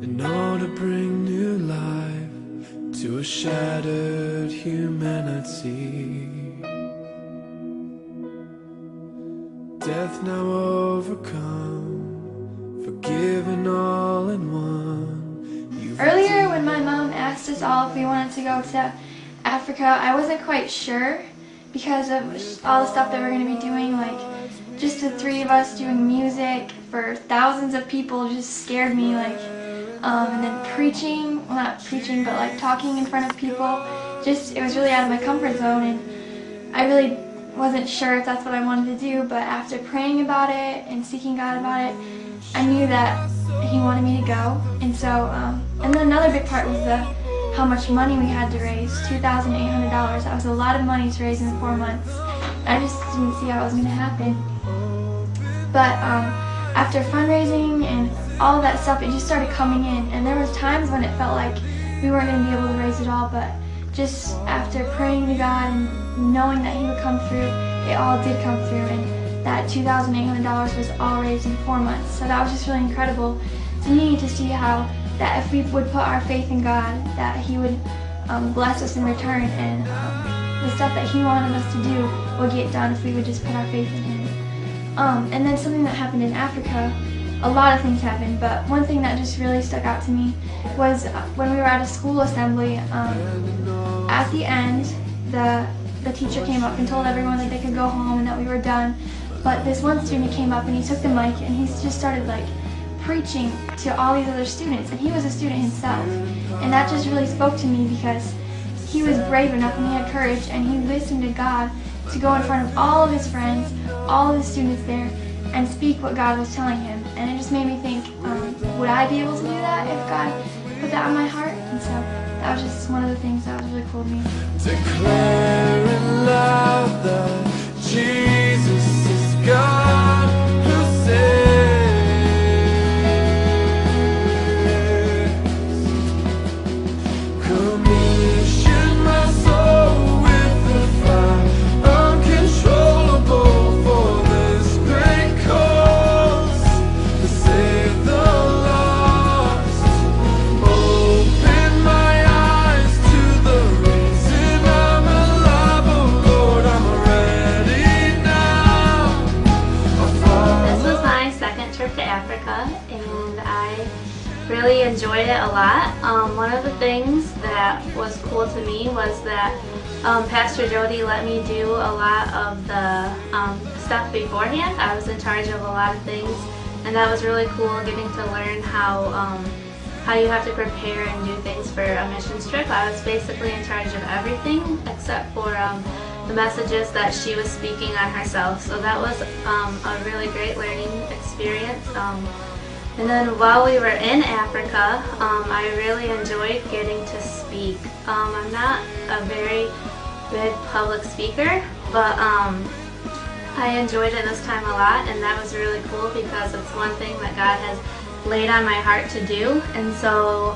in order to bring new life to a shattered humanity. Death now overcome, forgiven all in one. Earlier when my mom asked us all if we wanted to go to Africa, I wasn't quite sure because of all the stuff that we're going to be doing, like just the three of us doing music for thousands of people just scared me, like, and then preaching, well not preaching, but like talking in front of people, just, it was really out of my comfort zone, and I really wasn't sure if that's what I wanted to do, but after praying about it and seeking God about it, I knew that He wanted me to go, and so, and then another big part was how much money we had to raise, $2,800. That was a lot of money to raise in 4 months. I just didn't see how it was going to happen. But after fundraising and all of that stuff, it just started coming in, and there was times when it felt like we weren't going to be able to raise it all, but just after praying to God and knowing that He would come through, it all did come through, and that $2,800 was all raised in 4 months. So that was just really incredible to me to see how that if we would put our faith in God, that He would bless us in return, and the stuff that He wanted us to do would get done if we would just put our faith in Him. And then something that happened in Africa, a lot of things happened, but one thing that just really stuck out to me was when we were at a school assembly, at the end, the teacher came up and told everyone that they could go home and that we were done. But this one student came up and he took the mic and he just started like preaching to all these other students, and he was a student himself. And that just really spoke to me because he was brave enough and he had courage, and he listened to God to go in front of all of his friends, all of the students there, and speak what God was telling him. And it just made me think, would I be able to do that if God put that on my heart? And so that was just one of the things that was really cool to me. Declaring loud that Jesus is God who saves. Commission my soul with the fire uncontrollable for this great cause to save the lost. Open my eyes to the reason I'm alive, oh Lord, I'm ready now. This was my second trip to Africa, and I really enjoyed it a lot. One of the things that was cool to me was that Pastor Jody let me do a lot of the stuff beforehand. I was in charge of a lot of things, and that was really cool, getting to learn how you have to prepare and do things for a missions trip. I was basically in charge of everything except for the messages that she was speaking on herself. So that was a really great learning experience. And then while we were in Africa, I really enjoyed getting to speak. I'm not a very good public speaker, but I enjoyed it this time a lot, and that was really cool because it's one thing that God has laid on my heart to do. And so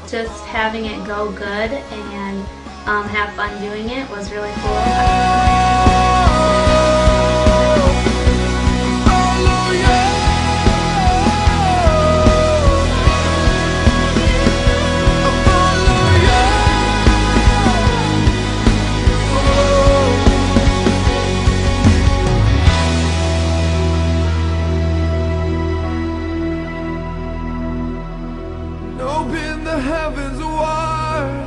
just having it go good and have fun doing it was really cool. Open the heavens wide,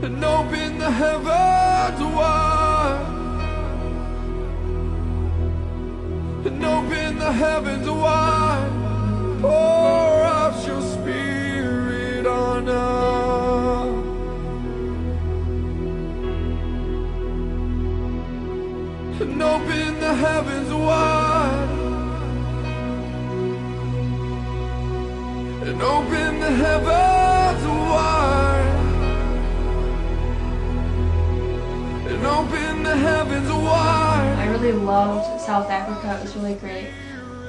and open the heavens wide, and open the heavens wide. Pour out your Spirit on us, and open the heavens wide, and open the heavens wide, and open the heavens wide. I really loved South Africa. It was really great.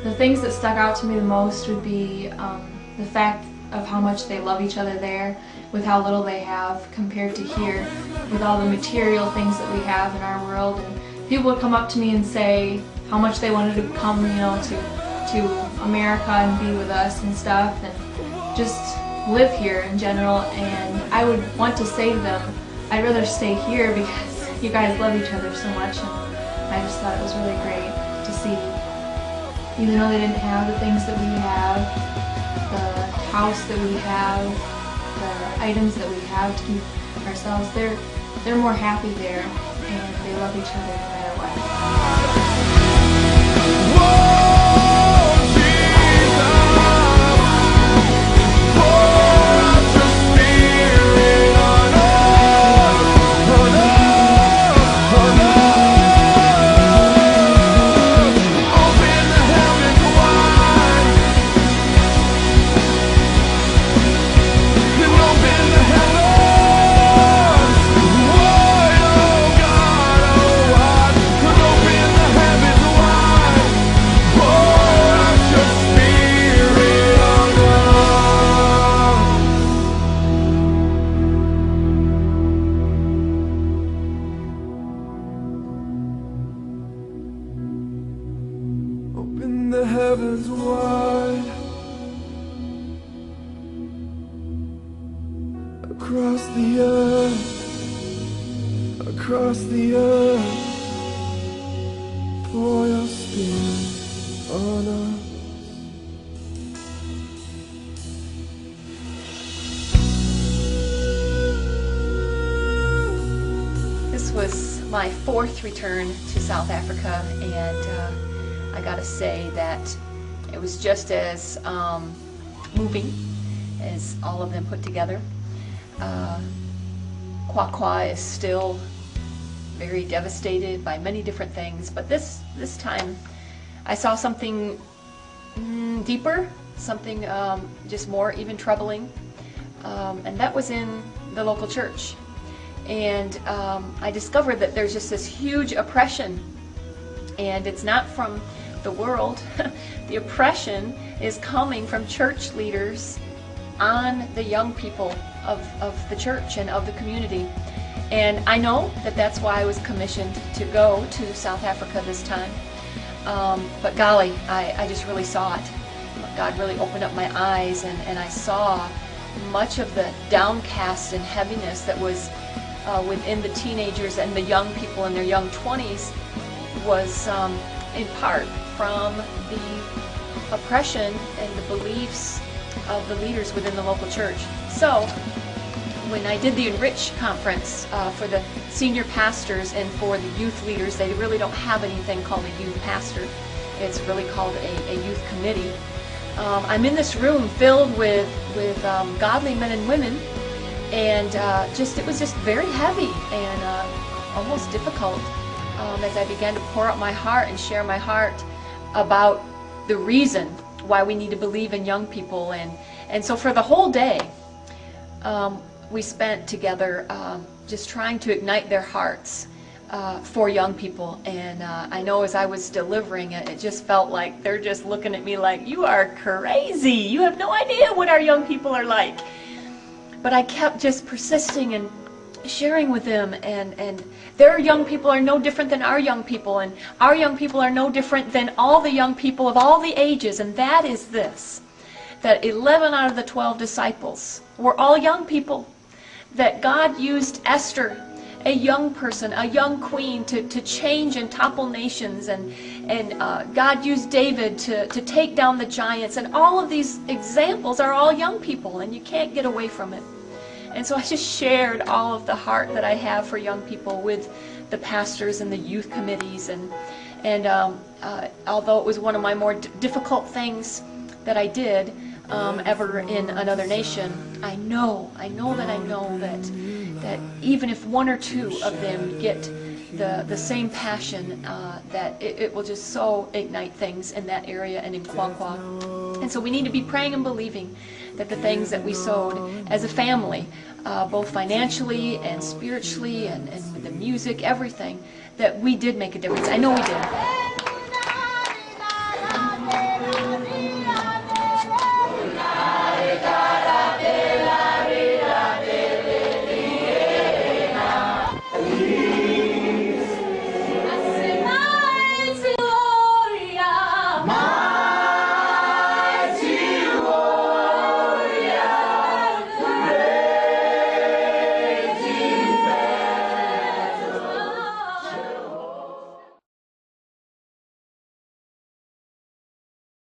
The things that stuck out to me the most would be the fact of how much they love each other there, with how little they have compared to here, with all the material things that we have in our world. And people would come up to me and say how much they wanted to come, to to America and be with us and stuff, and just live here in general. And I would want to say to them, I'd rather stay here because you guys love each other so much, and I just thought it was really great to see, even though they didn't have the things that we have, the house that we have, the items that we have to keep ourselves, they're more happy there, and they love each other no matter what. Open the heavens wide, across the earth, pour your spirit on us. This was my 4th return to South Africa, and I gotta say that it was just as moving as all of them put together. Kwakwa is still very devastated by many different things, but this time I saw something deeper, something just more even troubling, and that was in the local church. And I discovered that there's just this huge oppression, and it's not from the world. The oppression is coming from church leaders on the young people of the church and of the community. And I know that that's why I was commissioned to go to South Africa this time. But golly, I just really saw it. God really opened up my eyes, and I saw much of the downcast and heaviness that was within the teenagers and the young people in their young 20s was in part from the oppression and the beliefs of the leaders within the local church. So when I did the Enrich conference for the senior pastors and for the youth leaders, they really don't have anything called a youth pastor. It's really called a youth committee. I'm in this room filled with godly men and women, and it was just very heavy and almost difficult as I began to pour out my heart and share my heart about the reason why we need to believe in young people. And so for the whole day, we spent together just trying to ignite their hearts for young people. And I know as I was delivering it, it just felt like they're just looking at me like, you are crazy. You have no idea what our young people are like. But I kept just persisting and sharing with them, and their young people are no different than our young people, and our young people are no different than all the young people of all the ages. And that is this, that 11 out of the 12 disciples were all young people, that God used Esther, a young person, a young queen, to change and topple nations, and God used David to take down the giants, and all of these examples are all young people, and you can't get away from it. And so I just shared all of the heart that I have for young people with the pastors and the youth committees, and although it was one of my more difficult things that I did ever in another nation, I know that even if one or two of them get the same passion, that it will just so ignite things in that area and in Kwakwa. And so we need to be praying and believing that the things that we sowed as a family, both financially and spiritually and with the music, everything, that we did make a difference. I know we did.